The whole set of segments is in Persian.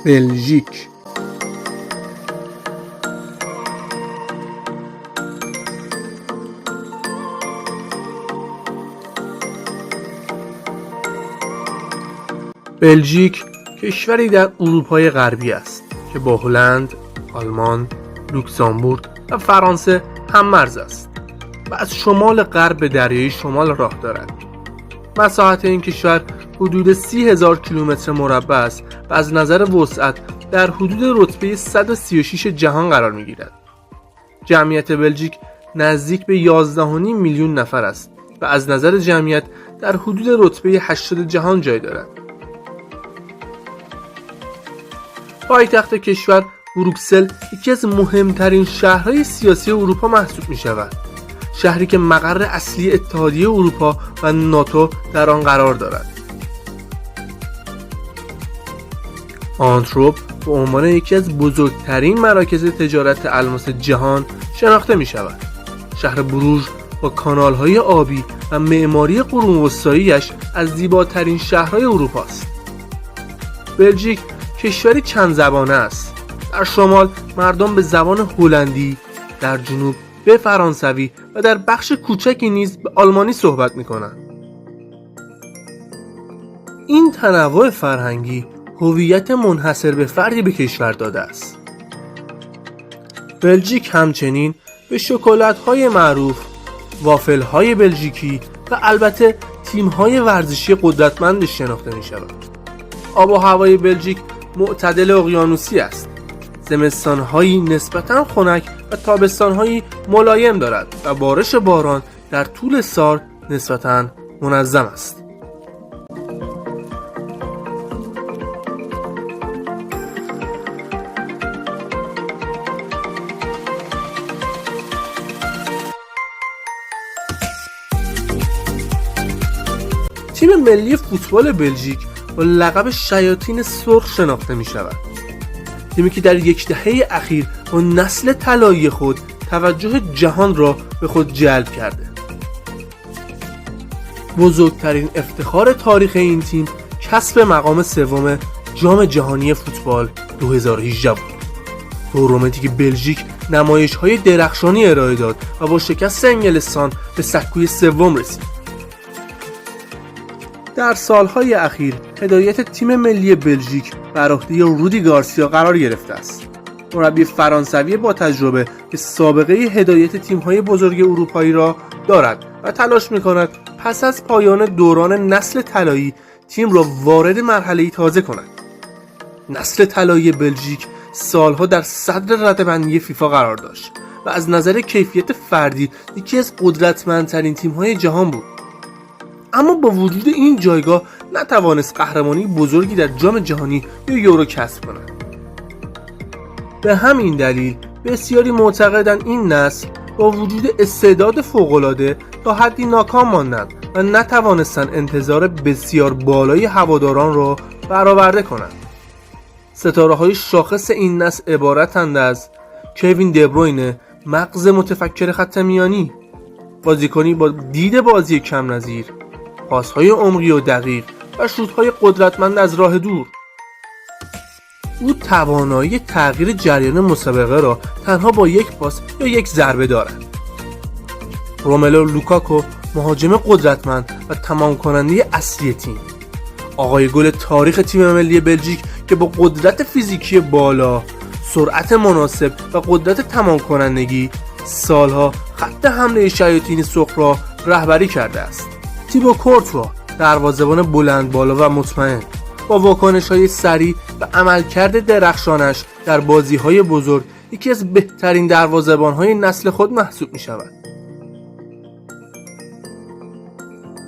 بلژیک. بلژیک کشوری در اروپای غربی است که با هلند، آلمان، لوکزامبورگ و فرانسه هم مرز است و از شمال غرب به دریای شمال راه دارد. مساحت این کشور حدود 30,000 کیلومتر مربع است و از نظر وسعت در حدود رتبه 136 جهان قرار می‌گیرد. جمعیت بلژیک نزدیک به 11.5 میلیون نفر است و از نظر جمعیت در حدود رتبه 80 جهان جای دارد. پایتخت کشور بروکسل یکی از مهمترین شهرهای سیاسی اروپا محسوب می شود. شهری که مقر اصلی اتحادیه اروپا و ناتو در آن قرار دارد. آنتورپ به عنوان یکی از بزرگترین مراکز تجارت الماس جهان شناخته می شود. شهر بروژ با کانالهای آبی و معماری قرون وسطایی‌اش از زیباترین شهرهای اروپا است. بلژیک کشوری چند زبانه است. در شمال مردم به زبان هلندی، در جنوب به فرانسوی و در بخش کوچکی نیز به آلمانی صحبت می‌کنند. این تنوع فرهنگی هویت منحصر به فردی به کشور داده است. بلژیک همچنین به شکلات‌های معروف، وافل‌های بلژیکی و البته تیم‌های ورزشی قدرتمند شناخته می‌شود. آب و هوای بلژیک معتدل اقیانوسی است. زمستان‌هایی نسبتاً خنک و تابستان‌هایی ملایم دارد و بارش باران در طول سال نسبتاً منظم است. تیم ملی فوتبال بلژیک با لقب شیاطین سرخ شناخته می شود. تیمی که در یک دهه اخیر با نسل طلایی خود توجه جهان را به خود جلب کرده. بزرگترین افتخار تاریخ این تیم کسب مقام سوم جام جهانی فوتبال 2018 بود. تورنمنتی که بلژیک نمایش‌های درخشانی ارائه داد و با شکست انگلستان به سکوی سوم رسید. در سالهای اخیر هدایت تیم ملی بلژیک بر عهده رودی گارسیا قرار گرفته است. مربی فرانسوی با تجربه که سابقه هدایت تیم‌های بزرگ اروپایی را دارد و تلاش می‌کند پس از پایان دوران نسل طلایی تیم را وارد مرحله‌ای تازه کند. نسل طلایی بلژیک سالها در صدر رده‌بندی فیفا قرار داشت و از نظر کیفیت فردی یکی از قدرتمندترین تیم‌های جهان بود. اما با وجود این جایگاه نتوانست قهرمانی بزرگی در جام جهانی یا یورو کسب کند. به همین دلیل بسیاری معتقدند این نسل با وجود استعداد فوق‌العاده تا حدی ناکام ماندند و نتوانستند انتظار بسیار بالای هواداران را برآورده کنند. ستاره‌های شاخص این نسل عبارتند از کوین دبروینه، مغز متفکر خط میانی، بازیکنی با دید بازی کم نظیر، پاس‌های عمقی و دقیق و شوت‌های قدرتمند از راه دور. او توانایی تغییر جریان مسابقه را تنها با یک پاس یا یک ضربه دارد. روملو لوکاکو مهاجم قدرتمند و تمام کننده اصلی تیم، آقای گل تاریخ تیم ملی بلژیک که با قدرت فیزیکی بالا، سرعت مناسب و قدرت تمام کنندگی سالها خط حمله شیاطین سرخ را رهبری کرده است. تیبو کورتوا دروازه‌بان بلند بالا و مطمئن با واکنش‌های سریع و عملکرد درخشانش در بازی‌های بزرگ یکی از بهترین دروازه‌بان‌های نسل خود محسوب می‌شود.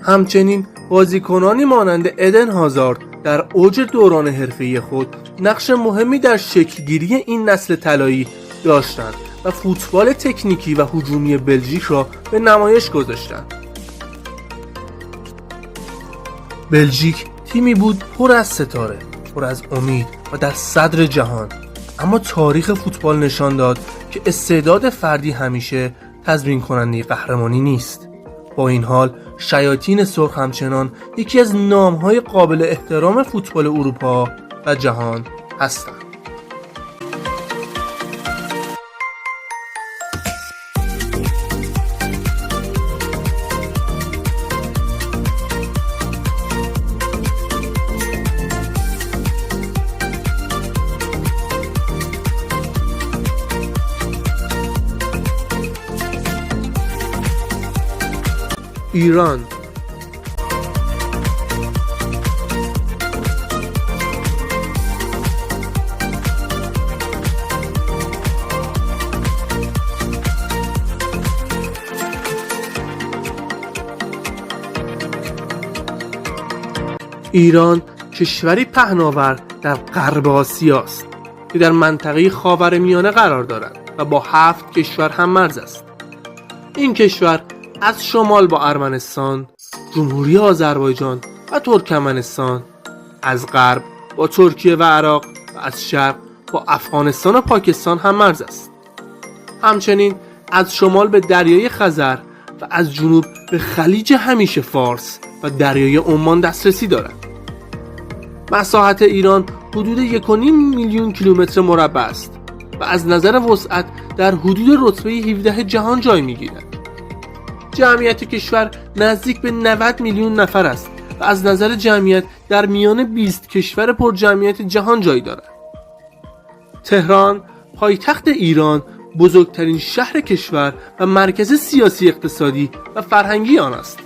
همچنین بازیکنانی مانند ادن هازارد در اوج دوران حرفه‌ای خود نقش مهمی در شکلگیری این نسل طلایی داشتند و فوتبال تکنیکی و هجومی بلژیک را به نمایش گذاشتند. بلژیک تیمی بود پر از ستاره، پر از امید و در صدر جهان، اما تاریخ فوتبال نشان داد که استعداد فردی همیشه تضمین کننده قهرمانی نیست. با این حال شیاطین سرخ همچنان یکی از نام‌های قابل احترام فوتبال اروپا و جهان هستند. ایران ایران کشوری پهناور در غرب آسیا است که در منطقه خاورمیانه قرار دارد و با 7 کشور هم مرز است. این کشور از شمال با ارمنستان، جمهوری آذربایجان و ترکمنستان، از غرب با ترکیه و عراق و از شرق با افغانستان و پاکستان هم مرز است. همچنین از شمال به دریای خزر و از جنوب به خلیج همیشه فارس و دریای عمان دسترسی دارد. مساحت ایران حدود 1.5 میلیون کیلومتر مربع است و از نظر وسعت در حدود رتبه 17 جهان جای می‌گیرد. جمعیت کشور نزدیک به 90 میلیون نفر است و از نظر جمعیت در میان 20 کشور پر جمعیت جهان جای دارد. تهران، پایتخت ایران، بزرگترین شهر کشور و مرکز سیاسی، اقتصادی و فرهنگی آن است.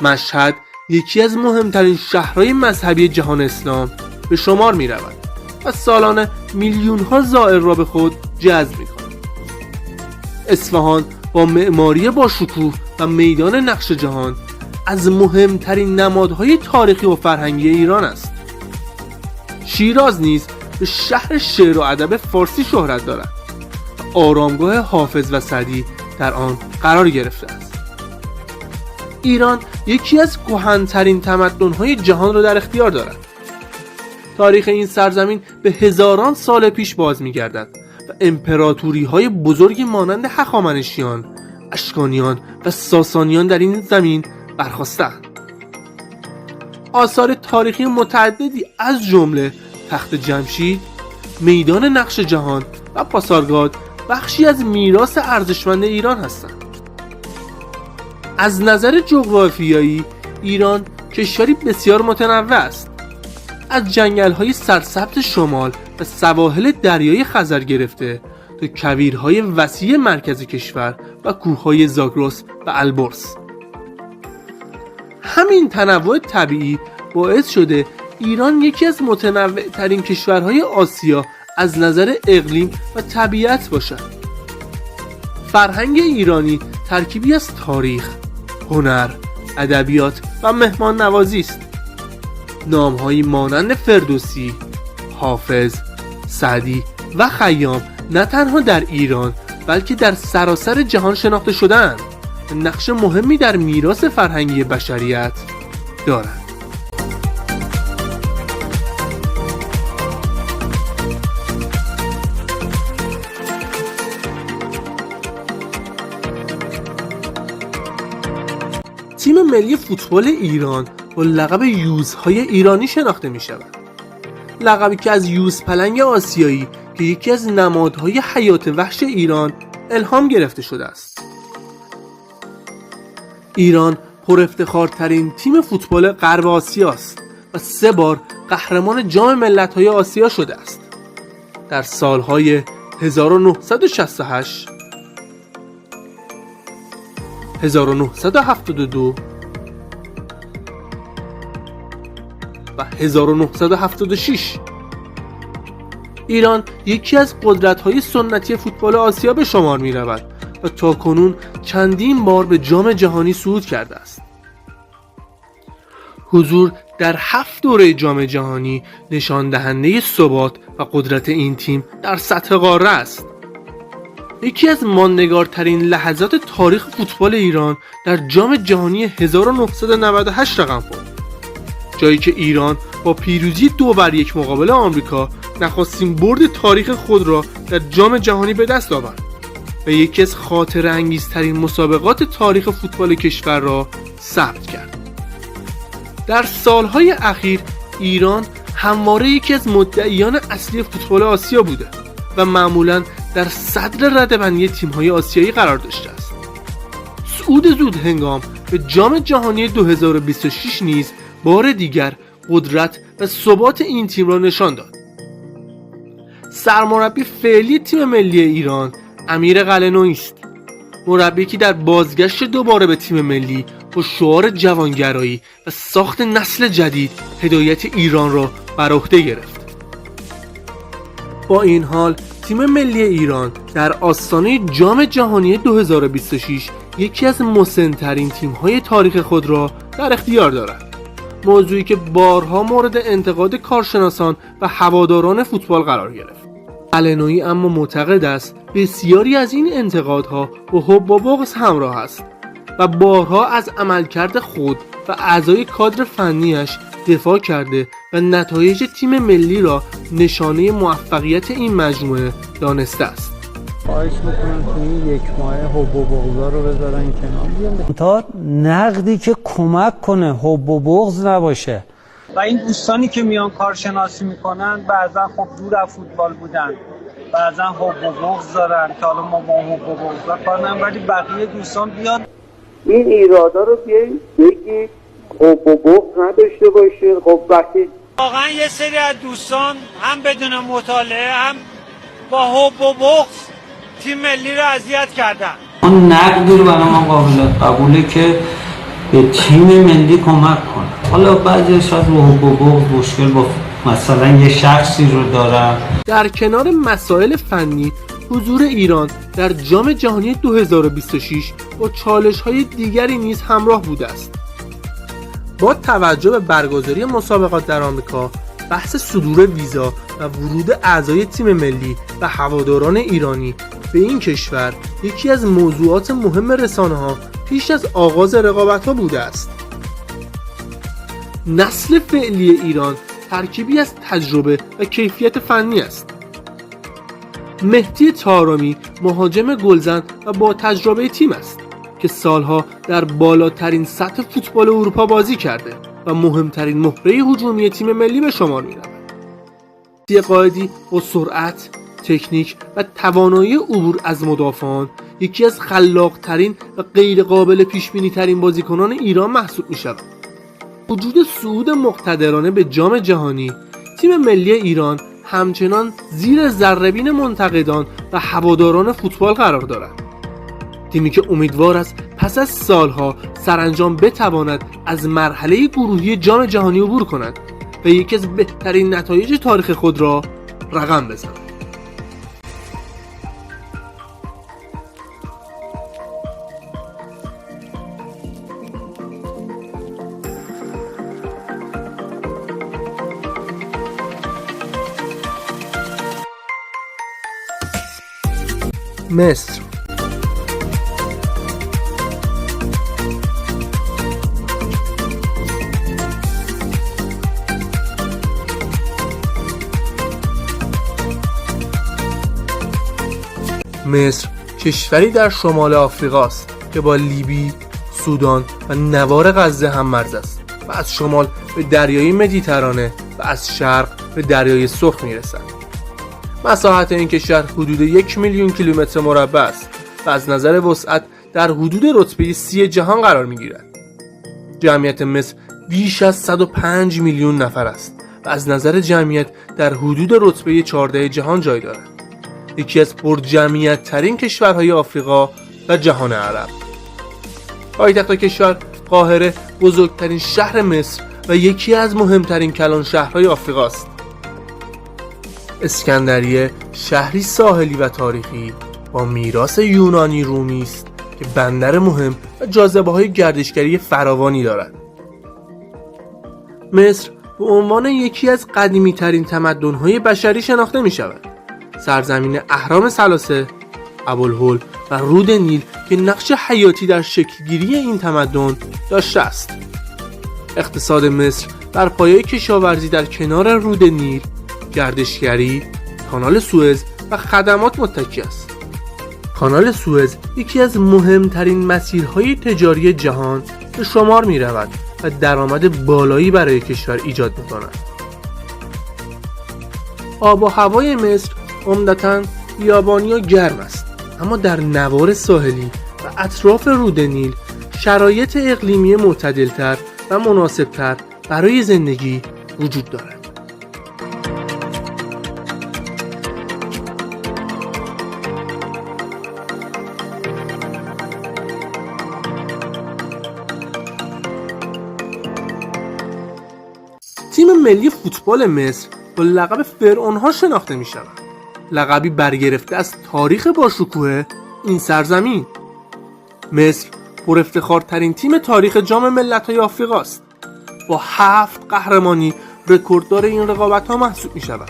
مشهد یکی از مهمترین شهرهای مذهبی جهان اسلام به شمار می رود و سالانه میلیون ها زائر را به خود جذب می کند. اصفهان با معماری با شکوه و میدان نقش جهان از مهمترین نمادهای تاریخی و فرهنگی ایران است. شیراز نیز به شهر شعر و ادب فارسی شهرت دارد و آرامگاه حافظ و سعدی در آن قرار گرفته است. ایران یکی از کهن‌ترین تمدن‌های جهان را در اختیار دارد. تاریخ این سرزمین به هزاران سال پیش باز می‌گردد و امپراتوری‌های بزرگی مانند هخامنشیان، اشکانیان و ساسانیان در این زمین برخاستند. آثار تاریخی متعددی از جمله تخت جمشید، میدان نقش جهان و پاسارگاد بخشی از میراث ارزشمند ایران هستند. از نظر جغرافیایی ایران کشوری بسیار متنوع است. از جنگل‌های سرسبز شمال و سواحل دریای خزر گرفته تا کویرهای وسیع مرکز کشور و کوههای زاگرس و البرز. همین تنوع طبیعی باعث شده ایران یکی از متنوع‌ترین کشورهای آسیا از نظر اقلیم و طبیعت باشد. فرهنگ ایرانی ترکیبی از تاریخ، هنر، ادبیات و مهمان نوازی است. نام‌هایی مانند فردوسی، حافظ، سعدی و خیام نه تنها در ایران بلکه در سراسر جهان شناخته شده‌اند و نقش مهمی در میراث فرهنگی بشریت دارند. تیم ملی فوتبال ایران با لقب یوزهای ایرانی شناخته می شود. لقبی که از یوز پلنگ آسیایی که یکی از نمادهای حیات وحش ایران الهام گرفته شده است. ایران پر افتخارترین تیم فوتبال غرب آسیا است و 3 بار قهرمان جام ملت‌های آسیا شده است. در سالهای 1968 1972 و 1976 ایران یکی از قدرت‌های سنتی فوتبال آسیا به شمار می‌رود و تاکنون چندین بار به جام جهانی صعود کرده است. حضور در 7 دوره جام جهانی نشان دهنده ثبات و قدرت این تیم در سطح قاره است. یکی از ماندگارترین لحظات تاریخ فوتبال ایران در جام جهانی 1998 رقم خورد، جایی که ایران با پیروزی 2-1 مقابل آمریکا نخستین برد تاریخ خود را در جام جهانی به دست آورد و یکی از خاطره انگیزترین مسابقات تاریخ فوتبال کشور را ثبت کرد. در سالهای اخیر ایران همواره یکی از مدعیان اصلی فوتبال آسیا بوده و معمولاً در صدر رده‌بندی تیم‌های آسیایی قرار داشته است. صعود زود هنگام به جام جهانی 2026 نیز بار دیگر قدرت و ثبات این تیم را نشان داد. سرمربی فعلی تیم ملی ایران امیر قلعه‌نویی است. مربی که در بازگشت دوباره به تیم ملی با شعار جوانگرایی و ساخت نسل جدید هدایت ایران را بر عهده گرفت. با این حال تیم ملی ایران در آستانه جام جهانی 2026 یکی از مسن‌ترین تیم‌های تاریخ خود را در اختیار دارد. موضوعی که بارها مورد انتقاد کارشناسان و هواداران فوتبال قرار گرفت. قلعه‌نویی اما معتقد است بسیاری از این انتقادها با حب و بغض همراه است و بارها از عملکرد خود و اعضای کادر فنیش دفاع کرده و نتایج تیم ملی را نشانه موفقیت این مجموعه دانسته است. خواهش میکنم تو این یک ماه حب و بغضا رو بذارن کنار، تا نقدی که کمک کنه حب و بغض نباشه. و این دوستانی که میان کارشناسی میکنن بعضا خب دور از فوتبال بودن، بعضا حب و بغض دارن که حالا ما با حب و بغضا کار نداریم، ولی بقیه دوستان بیاد این ایرادا رو بیایید بگید، حب و بغض نداشته باشید. خب وقتی واقعا یه سری از دوستان هم بدون مطالعه هم با حب و بغض تیم ملی رو اذیت کردن. اون نقدی رو برای ما قابل قبوله که به تیم ملی کمک کنه. حالا بعضی شاید با حب و بغض مشکل با مثلا یه شخصی رو دارن. در کنار مسائل فنی، حضور ایران در جام جهانی 2026 با چالش‌های دیگری نیز همراه بوده است. با توجه به برگزاری مسابقات در آمریکا، بحث صدور ویزا و ورود اعضای تیم ملی و هواداران ایرانی به این کشور یکی از موضوعات مهم رسانه‌ها پیش از آغاز رقابت‌ها بوده است. نسل فعلی ایران ترکیبی از تجربه و کیفیت فنی است. مهدی طارمی مهاجم گلزن و با تجربه تیم است که سالها در بالاترین سطح فوتبال اروپا بازی کرده و مهمترین مهره هجومی تیم ملی به شمار می‌رود. قائدی با سرعت، تکنیک و توانایی عبور از مدافعان یکی از خلاق‌ترین و غیر قابل پیش‌بینی ترین بازیکنان ایران محسوب می‌شود. وجود صعود مقتدرانه به جام جهانی، تیم ملی ایران همچنان زیر ذره‌بین منتقدان و هواداران فوتبال قرار دارد. تیمی که امیدوار است پس از سالها سرانجام بتواند از مرحله گروهی جام جهانی عبور کند و یکی از بهترین نتایج تاریخ خود را رقم بزند. مصر مصر کشوری در شمال آفریقا است که با لیبی، سودان و نوار غزه هم مرز است و از شمال به دریای مدیترانه و از شرق به دریای سرخ میرسد. مساحت این کشور حدود 1,000,000 کیلومتر مربع است و از نظر وسعت در حدود رتبه 30 جهان قرار میگیرد. جمعیت مصر بیش از 105 میلیون نفر است و از نظر جمعیت در حدود رتبه 14 جهان جای دارد. یکی از پرجمعیت ترین کشورهای آفریقا و جهان عرب. پایتخت کشور قاهره بزرگترین شهر مصر و یکی از مهمترین کلان شهرهای آفریقا است. اسکندریه شهری ساحلی و تاریخی با میراث یونانی رومی است که بندر مهم و جاذبه‌های گردشگری فراوانی دارد. مصر به عنوان یکی از قدیمی‌ترین تمدن‌های بشری شناخته می‌شود. سرزمین اهرام ثلاثه، ابوالهول و رود نیل که نقش حیاتی در شکلگیری این تمدن داشته است. اقتصاد مصر بر پایه کشاورزی در کنار رود نیل، گردشگری، کانال سوئز و خدمات متکی است. کانال سوئز یکی از مهمترین مسیرهای تجاری جهان به شمار می رود و درآمد بالایی برای کشور ایجاد می کند. آب و هوای مصر عمدتاً بیابانی و گرم است، اما در نوار ساحلی و اطراف رود نیل شرایط اقلیمی معتدلتر و مناسبتر برای زندگی وجود دارد. تیم ملی فوتبال مصر با لقب فرعون‌ها شناخته می شود. لقبی برگرفته از تاریخ باشکوه این سرزمین. مصر پر افتخارترین تیم تاریخ جام ملت‌های آفریقا است. با 7 قهرمانی رکورددار این رقابت‌ها محسوب می شود.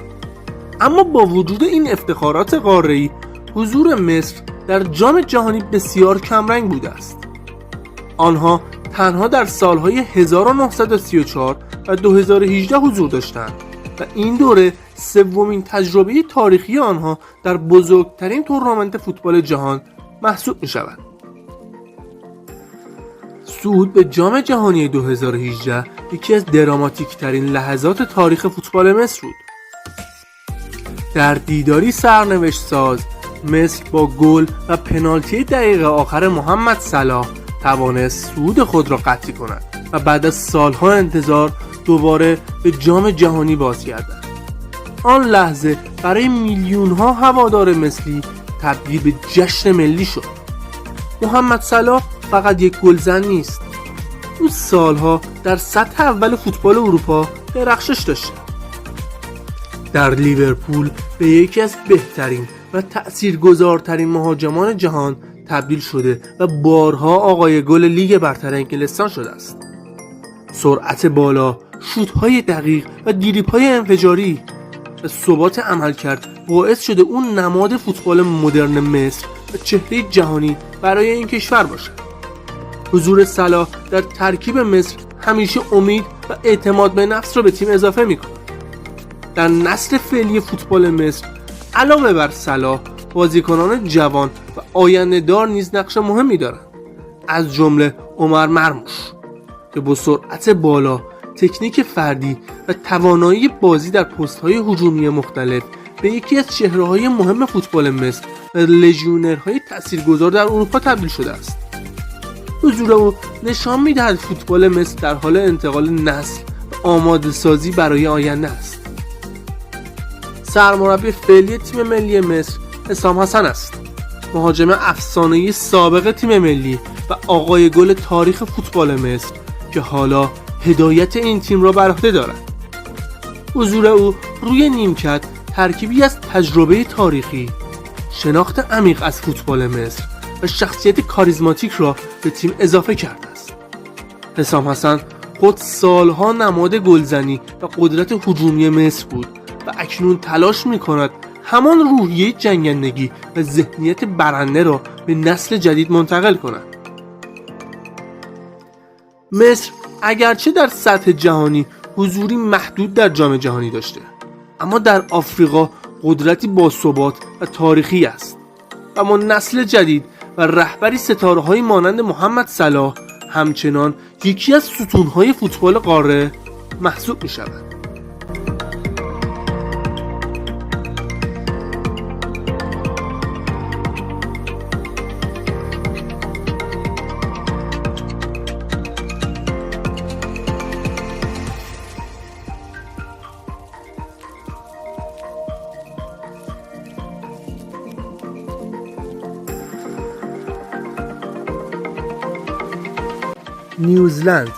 اما با وجود این افتخارات قاره‌ای، حضور مصر در جام جهانی بسیار کمرنگ بوده است. آنها تنها در سالهای 1934 و 2018 حضور داشتند و این دوره سومین تجربه تاریخی آنها در بزرگترین تورنمنت فوتبال جهان محسوب می شود. صعود به جام جهانی 2018 یکی از دراماتیک ترین لحظات تاریخ فوتبال مصر بود. در دیداری سرنوشت ساز، مصر با گل و پنالتی دقیقه آخر محمد صلاح توانست صعود خود را قطعی کند و بعد از سالها انتظار دوباره به جام جهانی بازگردد. آن لحظه برای میلیون‌ها هوادار مصری تبدیل به جشن ملی شد. محمد صلاح فقط یک گلزن نیست، او سالها در سطح اول فوتبال اروپا درخشش داشته. در لیورپول به یکی از بهترین و تأثیرگذارترین مهاجمان جهان تبدیل شده و بارها آقای گل لیگ برتر انگلستان شده است. سرعت بالا، شوت‌های دقیق و دریبل‌های انفجاری و ثبات عملکرد باعث شده اون نماد فوتبال مدرن مصر و چهره جهانی برای این کشور باشد. حضور صلاح در ترکیب مصر همیشه امید و اعتماد به نفس را به تیم اضافه می‌کند. در نسل فعلی فوتبال مصر علاوه بر صلاح، بازیکنان جوان و آینده‌دار نیز نقش مهمی دارند، از جمله عمر مرموش که با سرعت بالا، تکنیک فردی و توانایی بازی در پست‌های هجومی مختلف به یکی از چهره‌های مهم فوتبال مصر و لژیونرهای تاثیرگذار در اروپا تبدیل شده است. حضور او نشان می‌دهد فوتبال مصر در حال انتقال نسل و آماده سازی برای آینده است. سرمربی فعلی تیم ملی مصر حسام حسن است، مهاجم افسانه‌ای سابق تیم ملی و آقای گل تاریخ فوتبال مصر که حالا هدایت این تیم را بر عهده دارد. حضور او روی نیمکت ترکیبی از تجربه تاریخی، شناخت عمیق از فوتبال مصر و شخصیت کاریزماتیک را به تیم اضافه کرده است. حسام حسن خود سالها نماد گلزنی و قدرت هجومی مصر بود و اکنون تلاش می‌کند همان روحیه جنگندگی و ذهنیت برنده را به نسل جدید منتقل کند. مصر اگرچه در سطح جهانی حضوری محدود در جام جهانی داشته، اما در آفریقا قدرتی باثبات و تاریخی است و ما نسل جدید و رهبری ستاره‌های مانند محمد صلاح همچنان یکی از ستون‌های فوتبال قاره محسوب می‌شود. نیوزلند.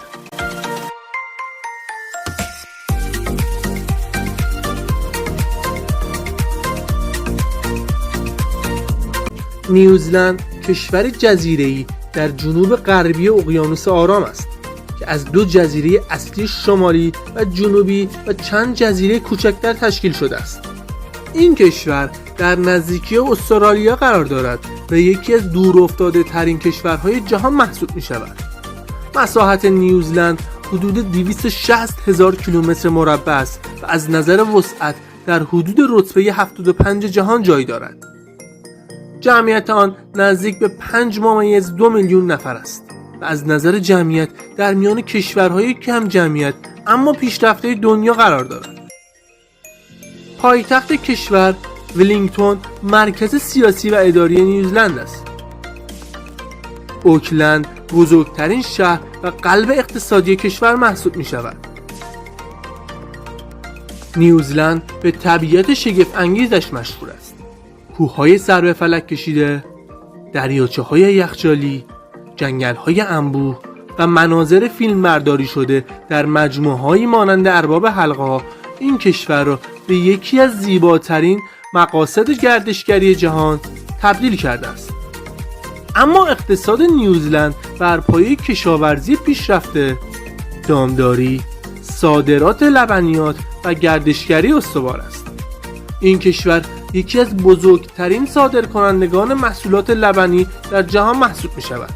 نیوزلند کشور جزیره‌ای در جنوب غربی اقیانوس آرام است که از 2 جزیره اصلی شمالی و جنوبی و چند جزیره کوچکتر تشکیل شده است. این کشور در نزدیکی استرالیا قرار دارد و یکی از دورافتاده ترین کشورهای جهان محسوب می شود. مساحت نیوزلند حدود 260,000 کیلومتر مربع است و از نظر وسعت در حدود رتبه 75 جهان جای دارد. جمعیت آن نزدیک به 5.2 میلیون نفر است و از نظر جمعیت در میان کشورهای کم جمعیت اما پیشرفته دنیا قرار دارد. پایتخت کشور ولینگتون مرکز سیاسی و اداری نیوزلند است. اوکلند بزرگترین شهر و قلب اقتصادی کشور محسوب می شود. نیوزلند به طبیعت شگفت انگیزش مشهور است. کوههای سر به فلک کشیده، دریاچه‌های یخچالی، جنگل‌های انبوه و مناظر فیلمبرداری شده در مجموعه‌هایی مانند ارباب حلقه‌ها این کشور را به یکی از زیباترین مقاصد گردشگری جهان تبدیل کرده است. اما اقتصاد نیوزلند بر پایه کشاورزی پیشرفته، دامداری، صادرات لبنیات و گردشگری استوار است. این کشور یکی از بزرگترین صادرکنندگان محصولات لبنی در جهان محسوب می شود.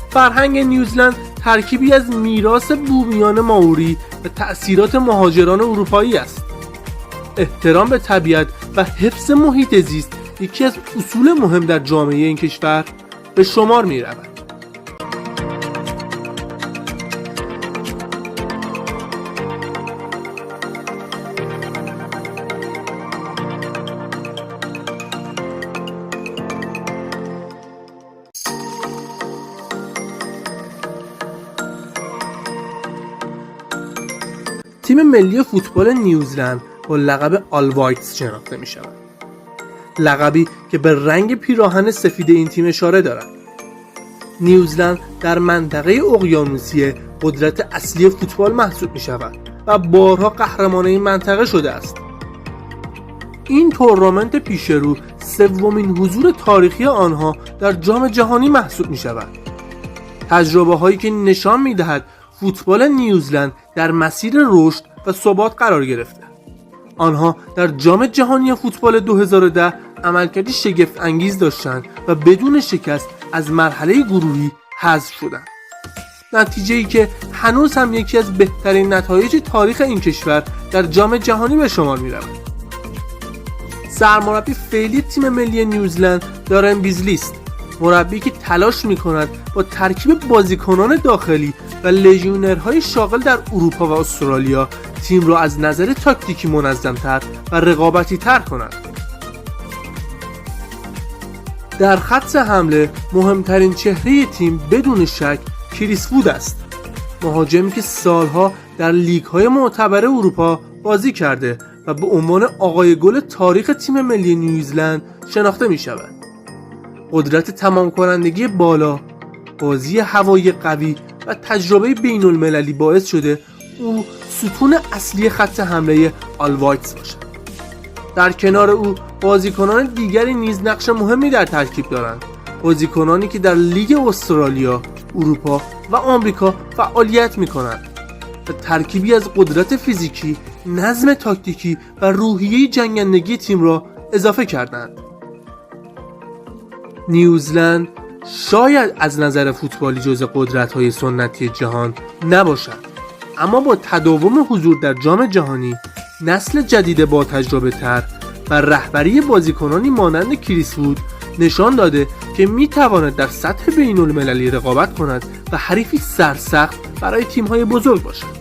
فرهنگ نیوزلند ترکیبی از میراث بومیان مائوری و تأثیرات مهاجران اروپایی است. احترام به طبیعت و حفظ محیط زیست یکی از اصول مهم در جامعه این کشور به شمار می رود. تیم ملی فوتبال نیوزلند با لقب آل وایتس شناخته می شود. لقبی که به رنگ پیراهن سفید این تیم اشاره دارد. نیوزلند در منطقه اقیانوسی قدرت اصلی فوتبال محسوب می شود و بارها قهرمان این منطقه شده است. این تورنمنت پیش رو سومین حضور تاریخی آنها در جام جهانی محسوب می شود. تجربه هایی که نشان می دهد فوتبال نیوزلند در مسیر رشد و ثبات قرار گرفته. آنها در جام جهانی فوتبال 2010 عملکردی شگفت انگیز داشتند و بدون شکست از مرحله گروهی حذف شدند. نتیجه‌ای که هنوز هم یکی از بهترین نتایج تاریخ این کشور در جام جهانی به شمار می‌رود. سرمربی فعلی تیم ملی نیوزلند دارن بیزلی است. مربی که تلاش می‌کند با ترکیب بازیکنان داخلی و لژیونرهای شاغل در اروپا و استرالیا تیم را از نظر تاکتیکی منظم‌تر و رقابتی‌تر کند. در خط حمله مهمترین چهره تیم بدون شک کریس وود است. مهاجمی که سالها در لیگ‌های معتبر اروپا بازی کرده و به عنوان آقای گل تاریخ تیم ملی نیوزلند شناخته می‌شود. قدرت تمام کنندگی بالا، بازی هوایی قوی و تجربه بین المللی باعث شده او ستون اصلی خط حمله آل وایتس باشد. در کنار او بازیکنان دیگری نیز نقش مهمی در ترکیب دارند. بازیکنانی که در لیگ استرالیا، اروپا و آمریکا فعالیت می‌کنند و ترکیبی از قدرت فیزیکی، نظم تاکتیکی و روحیه جنگندگی تیم را اضافه کردند. نیوزلند شاید از نظر فوتبالی جزو قدرت‌های سنتی جهان نباشد، اما با تداوم حضور در جام جهانی، نسل جدید با تجربه تر و رهبری بازیکنانی مانند کریس وود نشان داده که میتواند در سطح بین المللی رقابت کند و حریفی سرسخت برای تیم‌های بزرگ باشد.